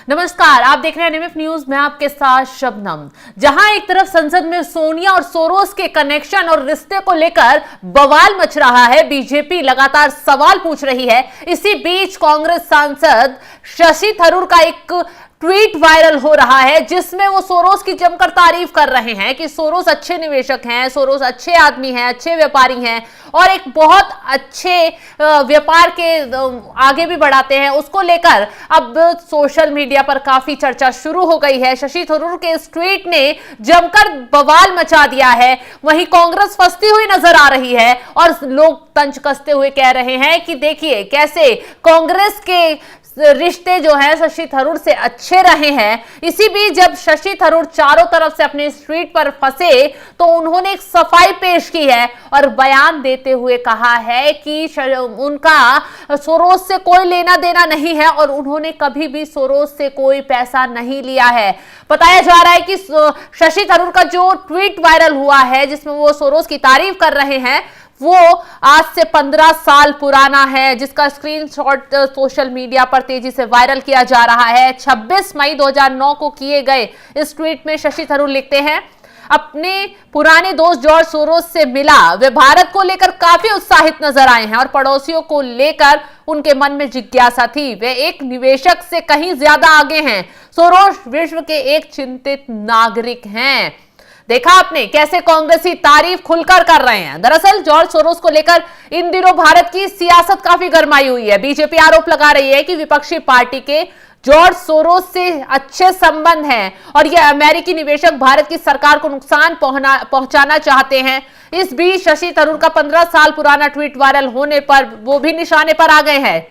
नमस्कार, आप देख रहे हैं एनएमएफ न्यूज। मैं आपके साथ शबनम। जहां एक तरफ संसद में सोनिया और सोरोस के कनेक्शन और रिश्ते को लेकर बवाल मच रहा है, बीजेपी लगातार सवाल पूछ रही है, इसी बीच कांग्रेस सांसद शशि थरूर का एक ट्वीट वायरल हो रहा है जिसमें वो सोरोस की जमकर तारीफ कर रहे हैं कि सोरोस अच्छे निवेशक हैं, सोरोस अच्छे आदमी हैं, अच्छे व्यापारी हैं और एक बहुत अच्छे व्यापार के आगे भी बढ़ाते हैं। उसको लेकर अब सोशल मीडिया पर काफी चर्चा शुरू हो गई है। शशि थरूर के इस ट्वीट ने जमकर बवाल मचा दिया है। वहीं कांग्रेस फंसती हुई नजर आ रही है और लोग तंज कसते हुए कह रहे हैं कि देखिए कैसे कांग्रेस के रिश्ते जो है शशि थरूर से अच्छे रहे हैं। इसी बीच जब शशि थरूर चारों तरफ से अपने स्ट्रीट पर फंसे तो उन्होंने एक सफाई पेश की है और बयान देते हुए कहा है कि उनका सोरोस से कोई लेना देना नहीं है और उन्होंने कभी भी सोरोस से कोई पैसा नहीं लिया है। बताया जा रहा है कि शशि थरूर का जो ट्वीट वायरल हुआ है जिसमें वो सोरोस की तारीफ कर रहे हैं वो आज से 15 साल पुराना है, जिसका स्क्रीनशॉट सोशल मीडिया पर तेजी से वायरल किया जा रहा है। 26 मई 2009 को किए गए इस ट्वीट में शशि थरूर लिखते हैं, अपने पुराने दोस्त जॉर्ज सोरोस से मिला, वे भारत को लेकर काफी उत्साहित नजर आए हैं और पड़ोसियों को लेकर उनके मन में जिज्ञासा थी। वे एक निवेशक से कहीं ज्यादा आगे हैं। सोरोस विश्व के एक चिंतित नागरिक हैं। देखा आपने कैसे कांग्रेसी तारीफ खुलकर कर रहे हैं। दरअसल जॉर्ज सोरोस को लेकर इन दिनों भारत की सियासत काफी गरमाई हुई है। बीजेपी आरोप लगा रही है कि विपक्षी पार्टी के जॉर्ज सोरोस से अच्छे संबंध हैं और ये अमेरिकी निवेशक भारत की सरकार को नुकसान पहुंचाना चाहते हैं। इस बीच शशि थरूर का 15 साल पुराना ट्वीट वायरल होने पर वो भी निशाने पर आ गए हैं।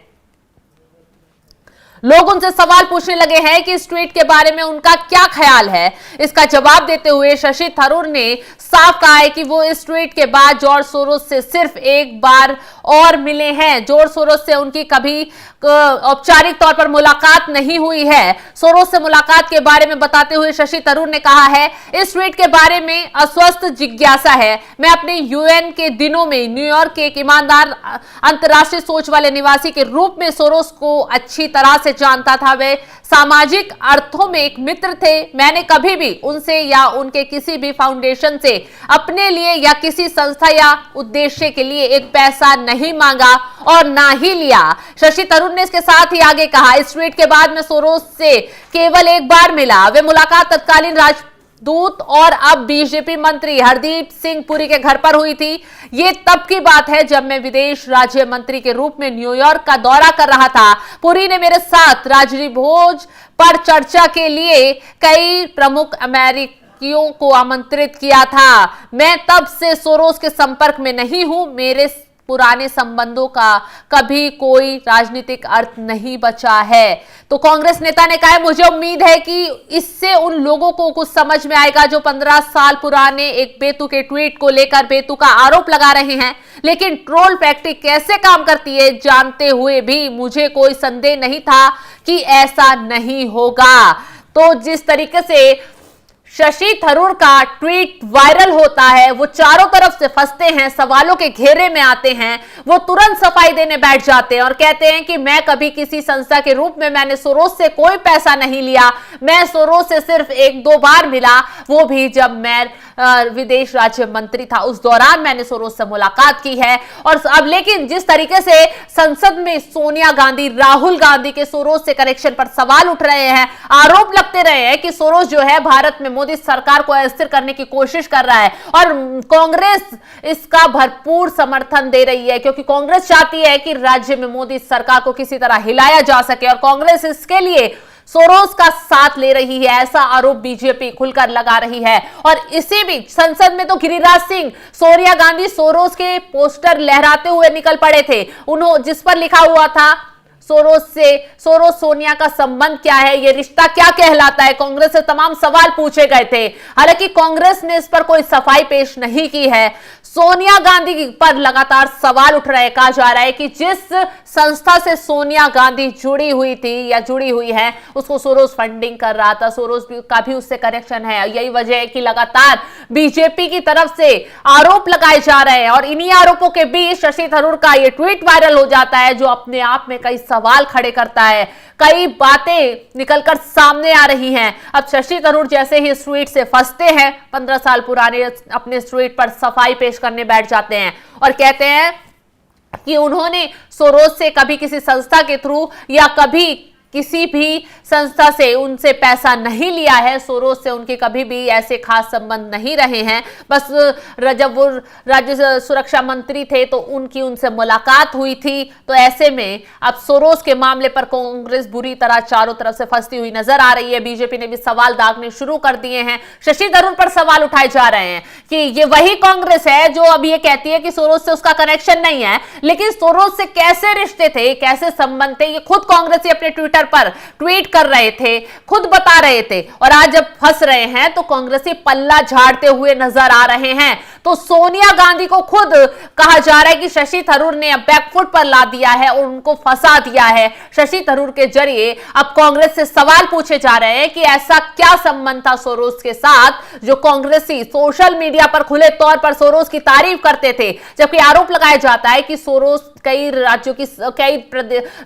लोग उनसे सवाल पूछने लगे हैं कि इस ट्वीट के बारे में उनका क्या ख्याल है। इसका जवाब देते हुए शशि थरूर ने साफ कहा है कि वो इस ट्वीट के बाद जॉर्ज सोरोस से सिर्फ एक बार और मिले हैं। जॉर्ज सोरोस से उनकी कभी औपचारिक तौर पर मुलाकात नहीं हुई है। सोरोस से मुलाकात के बारे में बताते हुए शशि थरूर ने कहा है, इस ट्वीट के बारे में अस्वस्थ जिज्ञासा है। मैं अपने यूएन के दिनों में न्यूयॉर्क के एक ईमानदार अंतर्राष्ट्रीय सोच वाले निवासी के रूप में सोरोस को अच्छी तरह से जानता था। वे सामाजिक अर्थों में एक मित्र थे। मैंने कभी भी उनसे या उनके किसी भी फाउंडेशन से अपने लिए या किसी संस्था या उद्देश्य के लिए एक पैसा नहीं मांगा और ना ही लिया। शशि थरूर ने इसके साथ ही आगे कहा, इस ट्वीट के बाद मैं सोरोस से केवल एक बार मिला। वे मुलाकात तत्कालीन राजदूत और अब बीजेपी मंत्री हरदीप सिंह पुरी के घर पर हुई थी। ये तब की बात है जब मैं विदेश राज्य मंत्री के रूप में न्यूयॉर्क का दौरा कर रहा था। पुरी ने मेरे साथ राजरी भोज पर चर्चा के लिए कई प्रमुख अमेरिकियों को आमंत्रित किया था। मैं तब से सोरोस के संपर्क में नहीं हूं। मेरे पुराने संबंधों का कभी कोई राजनीतिक अर्थ नहीं बचा है। तो कांग्रेस नेता ने कहा, मुझे उम्मीद है कि इससे उन लोगों को कुछ समझ में आएगा जो 15 साल पुराने एक बेतुके ट्वीट को लेकर बेतुका आरोप लगा रहे हैं। लेकिन ट्रोल फैक्ट्री कैसे काम करती है जानते हुए भी मुझे कोई संदेह नहीं था कि ऐसा नहीं होगा। तो जिस तरीके से शशि थरूर का ट्वीट वायरल होता है, वो चारों तरफ से फंसते हैं, सवालों के घेरे में आते हैं, वो तुरंत सफाई देने बैठ जाते हैं और कहते हैं कि मैं कभी किसी संस्था के रूप में मैंने सोरोस से कोई पैसा नहीं लिया। मैं सोरोस से सिर्फ 1-2 बार मिला, वो भी जब मैं विदेश राज्य मंत्री था, उस दौरान मैंने सोरोस से मुलाकात की है। और अब लेकिन जिस तरीके से संसद में सोनिया गांधी, राहुल गांधी के सोरोस से कनेक्शन पर सवाल उठ रहे हैं, आरोप लगते रहे हैं कि सोरोस जो है भारत में मोदी सरकार को अस्थिर करने की कोशिश कर रहा है और कांग्रेस इसका भरपूर समर्थन दे रही है क्योंकि कांग्रेस चाहती है कि राज्य में मोदी सरकार को किसी तरह हिलाया जा सके और कांग्रेस इसके लिए सोरोस का साथ ले रही है। ऐसा आरोप बीजेपी खुलकर लगा रही है। और इसी बीच संसद में तो गिरिराज सिंह, सोनिया गांधी सोरोस के पोस्टर लहराते हुए निकल पड़े थे, जिस पर लिखा हुआ था सोरोस सोनिया का संबंध क्या है, ये रिश्ता क्या कहलाता है। कांग्रेस से तमाम सवाल पूछे गए थे। हालांकि कांग्रेस ने इस पर कोई सफाई पेश नहीं की है। सोनिया गांधी पर लगातार सवाल उठ रहे हैं। कहा जा रहा है कि जिस संस्था से सोनिया गांधी जुड़ी हुई थी या जुड़ी हुई है उसको सोरोस फंडिंग कर रहा था, सोरोस का भी उससे कनेक्शन है। यही वजह है कि लगातार बीजेपी की तरफ से आरोप लगाए जा रहे हैं और इन्हीं आरोपों के बीच शशि थरूर का ये ट्वीट वायरल हो जाता है जो अपने आप में कई सवाल खड़े करता है। कई बातें निकलकर सामने आ रही हैं। अब शशि थरूर जैसे ही इस ट्वीट से फंसते हैं, 15 साल पुराने अपने इस ट्वीट पर सफाई पेश करने बैठ जाते हैं और कहते हैं कि उन्होंने सोरोस से कभी किसी संस्था के थ्रू या कभी किसी भी संस्था से उनसे पैसा नहीं लिया है। सोरोस से उनके कभी भी ऐसे खास संबंध नहीं रहे हैं। बस जब वो राज्य सुरक्षा मंत्री थे तो उनकी उनसे मुलाकात हुई थी। तो ऐसे में अब सोरोस के मामले पर कांग्रेस बुरी तरह चारों तरफ से फंसती हुई नजर आ रही है। बीजेपी ने भी सवाल दागने शुरू कर दिए हैं। शशि थरूर पर सवाल उठाए जा रहे हैं कि ये वही कांग्रेस है जो अब ये कहती है कि सोरोस से उसका कनेक्शन नहीं है, लेकिन सोरोस से कैसे रिश्ते थे, कैसे संबंध थे, ये खुद कांग्रेस ही अपने ट्विटर पर ट्वीट कर रहे थे, खुद बता रहे थे। और आज जब फंस रहे हैं तो कांग्रेसी पल्ला झाड़ते हुए नजर आ रहे हैं। तो सोनिया गांधी को खुद कहा जा रहा है कि शशि थरूर ने अब बैकफुट पर ला दिया है और उनको फंसा दिया है। शशि थरूर के जरिए अब कांग्रेस से सवाल पूछे जा रहे हैं कि ऐसा क्या संबंध था सोरोस के साथ जो कांग्रेसी सोशल मीडिया पर खुले तौर पर सोरोस की तारीफ करते थे, जबकि आरोप लगाया जाता है कि सोरोस कई राज्यों की, कई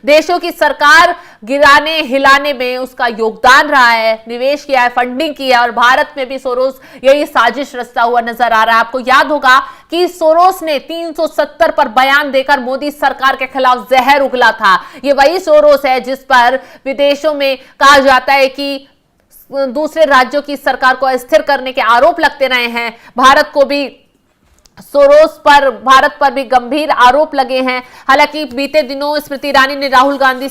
देशों की सरकार गिराने हिलाने में उसका योगदान रहा है, निवेश किया है, फंडिंग की है और भारत में भी सोरोस यही साजिश रचता हुआ नजर आ रहा है। आपको याद होगा कि सोरोस ने 370 पर बयान देकर मोदी सरकार के खिलाफ जहर उगला था। ये वही सोरोस है जिस पर विदेशों में कहा जाता है कि दूसरे राज्यों की सरकार को अस्थिर करने के आरोप लगते रहे हैं। भारत पर भी गंभीर आरोप लगे हैं। हालांकि बीते दिनों स्मृति ईरानी ने राहुल गांधी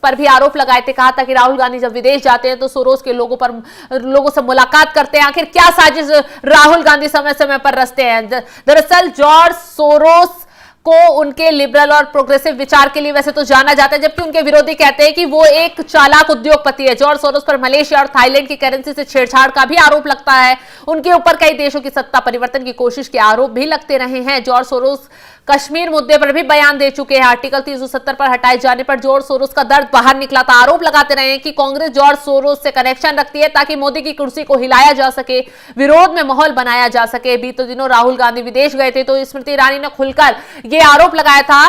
पर भी आरोप लगाए थे। कहा था कि राहुल गांधी जब विदेश जाते हैं तो सोरोस के लोगों से मुलाकात करते हैं। आखिर क्या साजिश राहुल गांधी समय समय पर रचते हैं? दरअसल जॉर्ज सोरोस को उनके लिबरल और प्रोग्रेसिव विचार के लिए वैसे तो जाना जाता है, जबकि उनके विरोधी कहते हैं कि वो एक चालाक उद्योगपति है। जॉर्ज सोरोस पर मलेशिया और थाईलैंड की करेंसी से छेड़छाड़ का भी आरोप लगता है। उनके ऊपर कई देशों की सत्ता परिवर्तन की कोशिश के आरोप भी लगते रहे हैं। जॉर्ज सोरोस कश्मीर मुद्दे पर भी बयान दे चुके हैं। आर्टिकल 370 पर हटाए जाने पर जॉर्ज सोरोस का दर्द बाहर निकला था। आरोप लगाते रहे हैं कि कांग्रेस जॉर्ज सोरोस से कनेक्शन रखती है ताकि मोदी की कुर्सी को हिलाया जा सके, विरोध में माहौल बनाया जा सके। बीते दिनों राहुल गांधी विदेश गए थे तो स्मृति ईरानी ने खुलकर यह आरोप लगाया था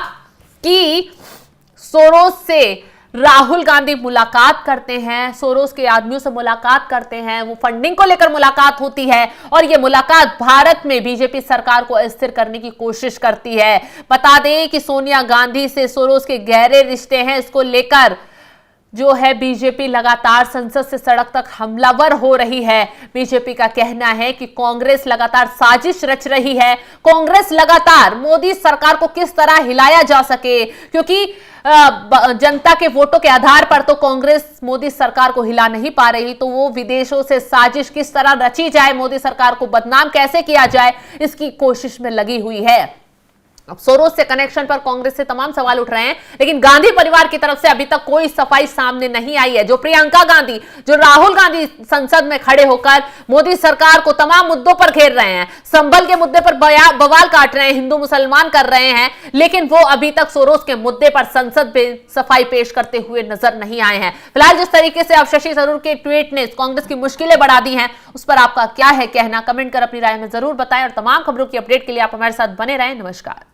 कि सोरोस से राहुल गांधी मुलाकात करते हैं, सोरोस के आदमियों से मुलाकात करते हैं, वो फंडिंग को लेकर मुलाकात होती है और ये मुलाकात भारत में बीजेपी सरकार को अस्थिर करने की कोशिश करती है। बता दें कि सोनिया गांधी से सोरोस के गहरे रिश्ते हैं। इसको लेकर जो है बीजेपी लगातार संसद से सड़क तक हमलावर हो रही है। बीजेपी का कहना है कि कांग्रेस लगातार साजिश रच रही है। कांग्रेस लगातार मोदी सरकार को किस तरह हिलाया जा सके, क्योंकि जनता के वोटों के आधार पर तो कांग्रेस मोदी सरकार को हिला नहीं पा रही, तो वो विदेशों से साजिश किस तरह रची जाए, मोदी सरकार को बदनाम कैसे किया जाए, इसकी कोशिश में लगी हुई है। अब सोरोस से कनेक्शन पर कांग्रेस से तमाम सवाल उठ रहे हैं, लेकिन गांधी परिवार की तरफ से अभी तक कोई सफाई सामने नहीं आई है। जो प्रियंका गांधी, जो राहुल गांधी संसद में खड़े होकर मोदी सरकार को तमाम मुद्दों पर घेर रहे हैं, संभल के मुद्दे पर बवाल काट रहे हैं, हिंदू मुसलमान कर रहे हैं, लेकिन वो अभी तक सोरोस के मुद्दे पर संसद में सफाई पेश करते हुए नजर नहीं आए हैं। फिलहाल जिस तरीके से अब शशि थरूर के ट्वीट ने कांग्रेस की मुश्किलें बढ़ा दी हैं, उस पर आपका क्या है कहना? कमेंट कर अपनी राय में जरूर बताएं और तमाम खबरों की अपडेट के लिए आप हमारे साथ बने रहें। नमस्कार।